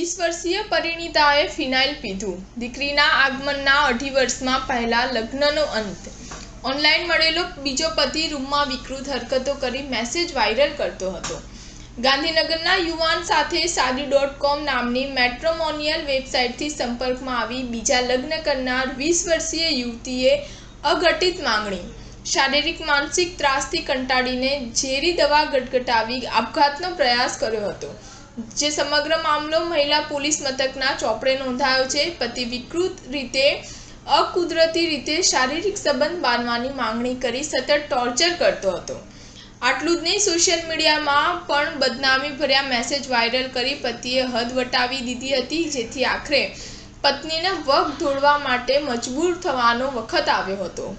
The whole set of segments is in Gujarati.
20 વર્ષીય પરિણીતાએ ફિનાઇલ પીધું, દીકરીના આગમનના 2.5 વર્ષમાં પહેલા લગ્નનો અંત। ઓનલાઈન મળેલો બીજો પતિ રૂમમાં વિકૃત હરકતો કરી મેસેજ વાયરલ કરતો હતો। ગાંધીનગરના યુવાન સાથે શાદી.com નામની મેટ્રોમોનિયલ વેબસાઇટથી સંપર્કમાં આવી બીજા લગ્ન કરનાર 20 વર્ષીય યુવતીએ અઘટિત માંગણી, શારીરિક માનસિક ત્રાસથી કંટાળીને ઝેરી દવા ગટગટાવી આપઘાતનો પ્રયાસ કર્યો હતો, જે સમગ્ર મામલો મહિલા પોલીસ મથકના ચોપડે નોંધાયો છે। પતિ વિકૃત રીતે અકુદરતી રીતે શારીરિક સંબંધ બાંધવાની માંગણી કરી સતત ટોર્ચર કરતો હતો। આટલું જ નહીં, સોશિયલ મીડિયામાં પણ બદનામી ભર્યા મેસેજ વાયરલ કરી પતિએ હદ વટાવી દીધી હતી, જેથી આખરે પત્નીને વગ તોડવા માટે મજબૂર થવાનો વખત આવ્યો હતો।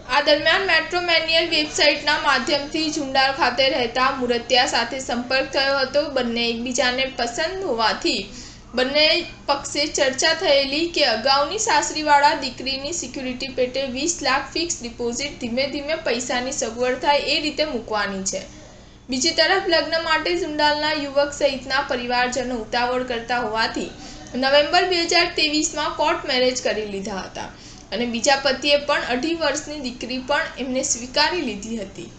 આ દરમિયાન મેટ્રોમેનિયલ વેબસાઇટના માધ્યમથી ઝુંડાલ ખાતે રહેતા મુરતિયા સાથે સંપર્ક થયો હતો। બંને એકબીજાને પસંદ હોવાથી બંને પક્ષે ચર્ચા થયેલી કે અગાઉની સાસરીવાળા દીકરીની સિક્યુરિટી પેટે 20 લાખ ફિક્સ ડિપોઝિટ ધીમે ધીમે પૈસાની સગવડ થાય એ રીતે મૂકવાની છે। બીજી તરફ લગ્ન માટે ઝુંડાલના યુવક સહિતના પરિવારજનો ઉતાવળ કરતા હોવાથી નવેમ્બર 2023માં કોર્ટ મેરેજ કરી લીધા હતા અને બીજા પતિએ પણ 2.5 વર્ષની દીકરી પણ એમને સ્વીકારી લીધી હતી।